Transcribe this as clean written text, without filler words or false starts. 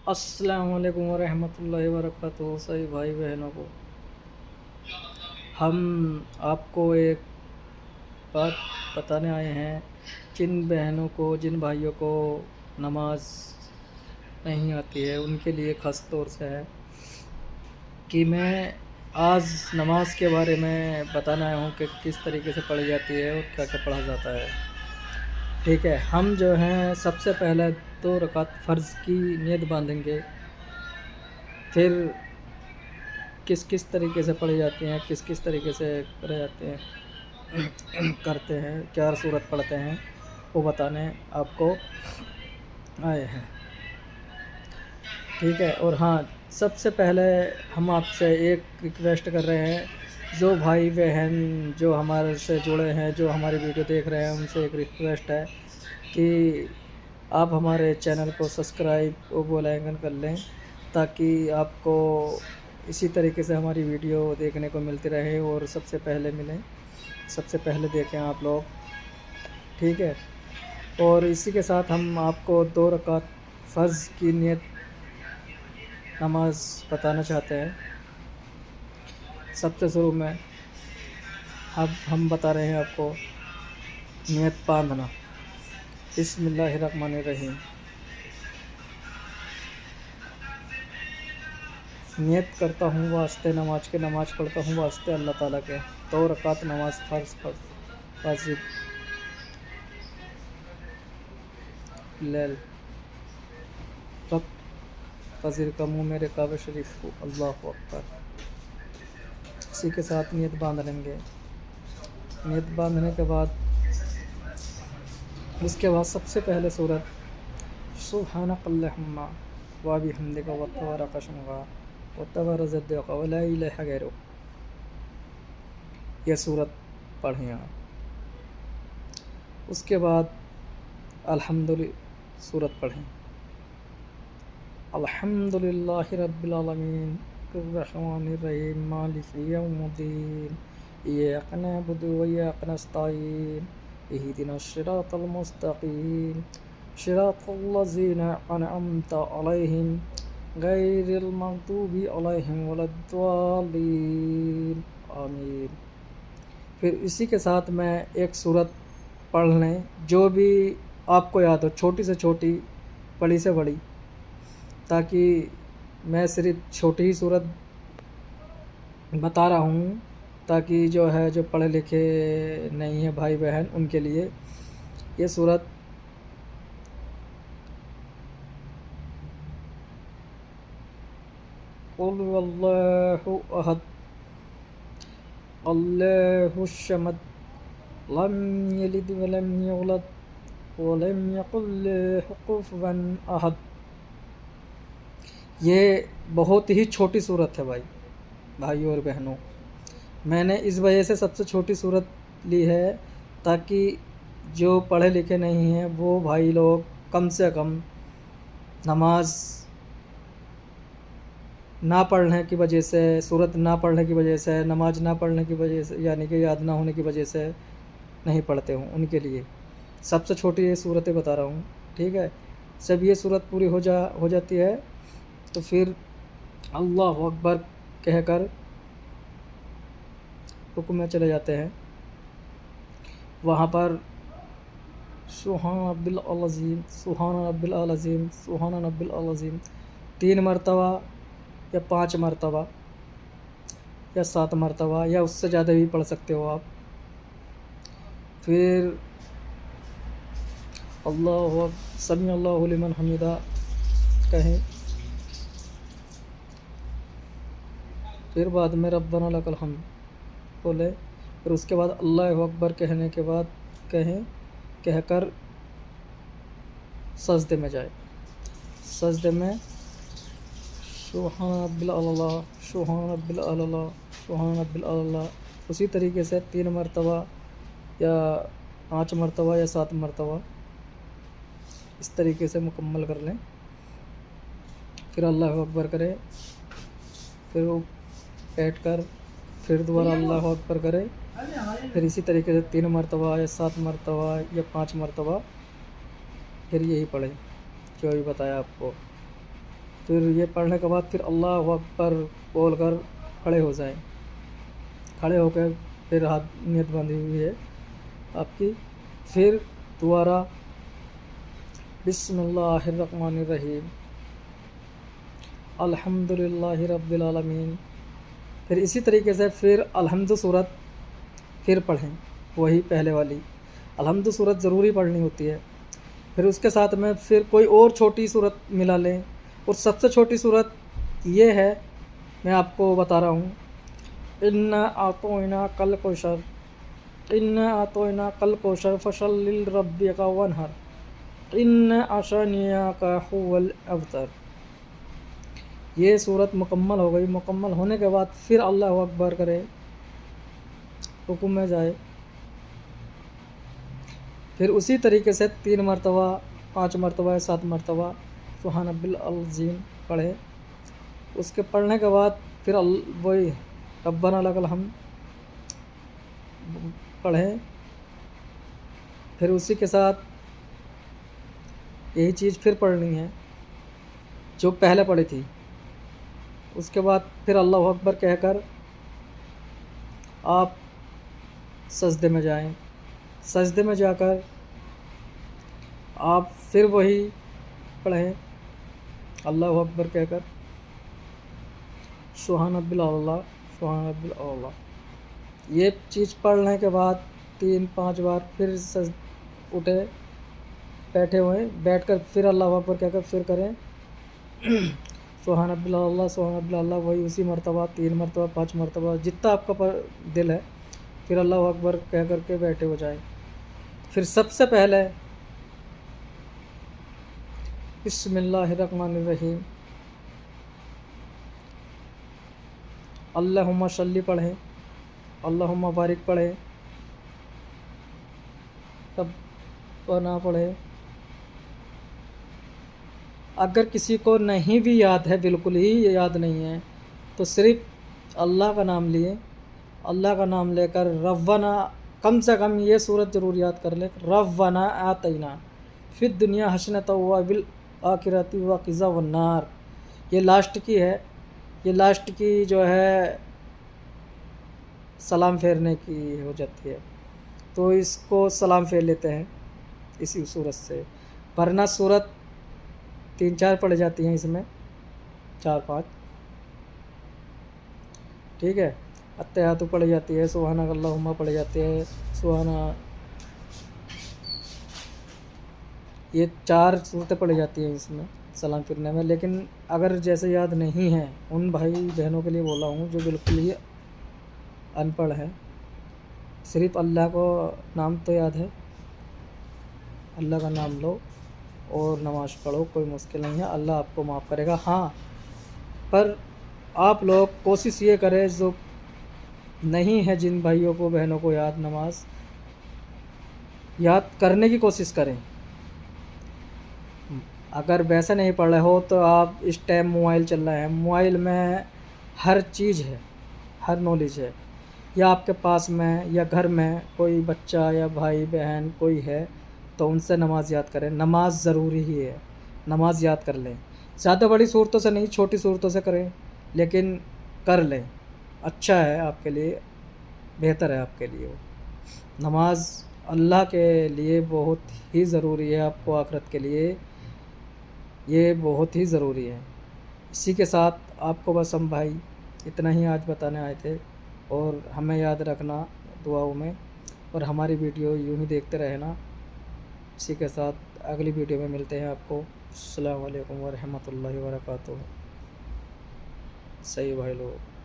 अस्सलाम वालेकुम वरहमतुल्लाहि वबरकातुहू। सभी भाई बहनों को हम आपको एक बात बताने आए हैं। जिन बहनों को, जिन भाइयों को नमाज नहीं आती है, उनके लिए ख़ास तौर से है कि मैं आज नमाज के बारे में बताना आया हूँ कि किस तरीके से पढ़ी जाती है और क्या क्या पढ़ा जाता है। ठीक है, हम जो हैं सबसे पहले 2 रकात फ़र्ज़ की नीयत बांधेंगे। फिर किस किस तरीके से पढ़ी जाती हैं, किस किस तरीके से करे जाते हैं करते हैं, क्या सूरत पढ़ते हैं, वो बताने आपको आए हैं। ठीक है, और हाँ, सबसे पहले हम आपसे एक रिक्वेस्ट कर रहे हैं, जो भाई बहन जो हमारे से जुड़े हैं, जो हमारी वीडियो देख रहे हैं, उनसे एक रिक्वेस्ट है कि आप हमारे चैनल को सब्सक्राइब और बेल आइकन कर लें, ताकि आपको इसी तरीके से हमारी वीडियो देखने को मिलती रहे और सबसे पहले मिलें, सबसे पहले देखें आप लोग। ठीक है, और इसी के साथ हम आपको 2 रकात फ़र्ज़ की नियत नमाज बताना चाहते हैं। सबसे शुरू में अब हम बता रहे हैं आपको नियत बांधना। बिस्मिल्लाहिर्रहमानिर्रहीम। नियत करता हूँ वास्ते नमाज के, नमाज पढ़ता हूँ वास्ते अल्लाह ताला के। 2 रकात नमाज फ़र्ज़ वाजिब लेल वक्त फजर का मुँह मेरे काबे शरीफ को। अल्लाह अकबर। इसी के साथ नियत बांध लेंगे। नियत बांधने के बाद उसके बाद सबसे पहले सूरत सुब्हानकल्लाहुम्मा व बिहम्दिका व तबारक स्मुका व तबारक जद्दुका व ला इलाहा गैरुक, यह सूरत पढ़ें आप। उसके बाद अल्हम्दुलिल्लाह सूरत पढ़ें। अल्हम्दुलिल्लाहि रब्बिल आलमीन अर्रहमानिर रहीम मालिकि यौमिद्दीन इय्याका नअबुदु व इय्याका नस्तईन इहदिनस सिरातल मुस्तकीम सिरातल लज़ीना अनअमता अलैहिम गैरिल मग़दूबि अलैहिम वलद्दालीन आमीन। फिर इसी के साथ मैं एक सूरत पढ़ लें जो भी आपको याद हो, छोटी से छोटी, बड़ी से बड़ी, ताकि मैं सिर्फ छोटी ही सूरत बता रहा हूँ, ताकि जो है जो पढ़े लिखे नहीं है भाई बहन, उनके लिए ये सूरत कुल वल्लाहु अहद अल्लाहुस समद लम यलिद वलम यूलद वलम यकुल लहु कुफुवन अहद। ये बहुत ही छोटी सूरत है भाइयों और बहनों। मैंने इस वजह से सबसे छोटी सूरत ली है, ताकि जो पढ़े लिखे नहीं हैं वो भाई लोग कम से कम नमाज ना पढ़ने की वजह से, सूरत ना पढ़ने की वजह से, नमाज ना पढ़ने की वजह से, यानी कि याद ना होने की वजह से नहीं पढ़ते हों, उनके लिए सबसे छोटी ये सूरतें बता रहा हूँ। ठीक है, जब ये सूरत पूरी हो जाती है तो फिर अल्लाह अकबर कहकर रुकू में चले जाते हैं। वहाँ पर सुभान रब्बिल अज़ीम, सुभान रब्बिल अज़ीम, सुभान रब्बिल अज़ीम 3 मरतबा या 5 मरतबा या 7 मरतबा या उससे ज़्यादा भी पढ़ सकते हो आप। फिर अल्लाहु समी अल्लाहु लिमन हमीदा कहें। फिर बाद में रब्बना लकल हम्द बोले। फिर उसके बाद अल्लाहु अकबर कहने के बाद कहकर सजदे में जाए। सजदे में सुभान रब्बिल अला, सुभान रब्बिल अला, सुभान रब्बिल अला, उसी तरीके से 3 मरतबा या 5 मरतबा या 7 मरतबा इस तरीके से मुकम्मल कर लें। फिर अल्लाह अकबर करें, फिर वो बैठ कर फिर दोबारा अल्लाह अकबर करें। फिर इसी तरीके से 3 मरतबा या 7 मरतबा या 5 मरतबा फिर यही पढ़ें जो अभी बताया आपको। پھر یہ پڑھنے کے بعد پھر اللہ اکبر بول کر کھڑے ہو جائیں. کھڑے ہو کے پھر ہاتھ نیت باندھی ہوئی ہے آپ کی. پھر دوبارہ بسم اللہ الرحمن الرحیم الحمد للہ رب العالمین. پھر اسی طریقے سے پھر الحمد صورت پھر پڑھیں، وہی پہلے والی الحمد صورت ضروری پڑھنی ہوتی ہے. پھر اس کے ساتھ میں پھر کوئی اور چھوٹی صورت ملا لیں. اور سب سے چھوٹی صورت یہ ہے، میں آپ کو بتا رہا ہوں، انا اعطینا کل کوثر انا اعطینا کل کوثر فصلی لربک وانحر ان شانئک هو الابتر. یہ صورت مکمل ہو گئی. مکمل ہونے کے بعد پھر اللہ اکبر کرے، رکوع میں جائے. پھر اسی طریقے سے 3 مرتبہ 5 مرتبہ 7 مرتبہ سبحان ربی العظیم پڑھے. اس کے پڑھنے کے بعد پھر وہی ربنا لک الحمد پڑھیں. پھر اسی کے ساتھ یہی چیز پھر پڑھنی ہے جو پہلے پڑھی تھی. اس کے بعد پھر اللہ اکبر کہہ کر آپ سجدے میں جائیں. سجدے میں جا کر آپ پھر وہی پڑھیں اللہ اکبر کہہ کر سبحان ربی الاعلیٰ سبحان ربی الاعلیٰ. یہ چیز پڑھنے کے بعد 3-5 بار پھر اٹھے، بیٹھے ہوئے بیٹھ کر پھر اللہ اکبر کہہ کر پھر کریں سبحان ربی الاعلیٰ سبحان ربی الاعلیٰ. وہی اسی مرتبہ 3 مرتبہ 5 مرتبہ جتنا آپ کا دل ہے. پھر اللہ اکبر کہہ کر کے بیٹھے ہو جائیں. پھر سب سے پہلے بسم اللہ الرحمن الرحیم اللہم صلی پڑھیں، اللہم بارک پڑھیں، ربنا پڑھیں. اگر کسی کو نہیں بھی یاد ہے، بالکل ہی یاد نہیں ہے، تو صرف اللہ کا نام لیے، اللہ کا نام لے کر ربنا، کم سے کم یہ صورت ضرور یاد کر لیں، ربنا آتینا فی الدنیا حسنۃ وفی الآخرۃ وقنا عذاب النار. یہ لاسٹ کی ہے، یہ لاسٹ کی جو ہے سلام پھیرنے کی ہو جاتی ہے، تو اس کو سلام پھیر لیتے ہیں اسی صورت سے. ورنہ صورت 3-4 پڑھ جاتی ہیں، اس میں 4-5، ٹھیک ہے. التحیات پڑھی جاتی ہے، سبحانک اللہم پڑھی جاتی ہے، یہ 4 صورتیں پڑھی جاتی ہیں اس میں سلام پھرنے میں. لیکن اگر جیسے یاد نہیں ہے، ان بھائی بہنوں کے لیے بولا ہوں جو بالکل ہی ان پڑھ ہیں، صرف اللہ کو نام تو یاد ہے، اللہ کا نام لو اور نماز پڑھو، کوئی مشکل نہیں ہے، اللہ آپ کو معاف کرے گا. ہاں، پر آپ لوگ کوشش یہ کریں، جو نہیں ہے جن بھائیوں کو بہنوں کو یاد، نماز یاد کرنے کی کوشش کریں. اگر ویسا نہیں پڑھ رہے ہو تو آپ اس ٹائم موبائل چل رہا ہے، موبائل میں ہر چیز ہے، ہر نالج ہے. یا آپ کے پاس میں یا گھر میں کوئی بچہ یا بھائی بہن کوئی ہے تو ان سے نماز یاد کریں. نماز ضروری ہی ہے، نماز یاد کر لیں. زیادہ بڑی صورتوں سے نہیں، چھوٹی صورتوں سے کریں، لیکن کر لیں. اچھا ہے آپ کے لیے، بہتر ہے آپ کے لیے. نماز اللہ کے لیے بہت ہی ضروری ہے، آپ کو آخرت کے لیے یہ بہت ہی ضروری ہے. اسی کے ساتھ آپ کو بس ہم بھائی اتنا ہی آج بتانے آئے تھے. اور ہمیں یاد رکھنا دعاؤں میں، اور ہماری ویڈیو یوں ہی دیکھتے رہنا. اسی کے ساتھ اگلی ویڈیو میں ملتے ہیں آپ کو. السلام علیکم ورحمۃ اللہ وبرکاتہ. صحیح بھائی لوگ.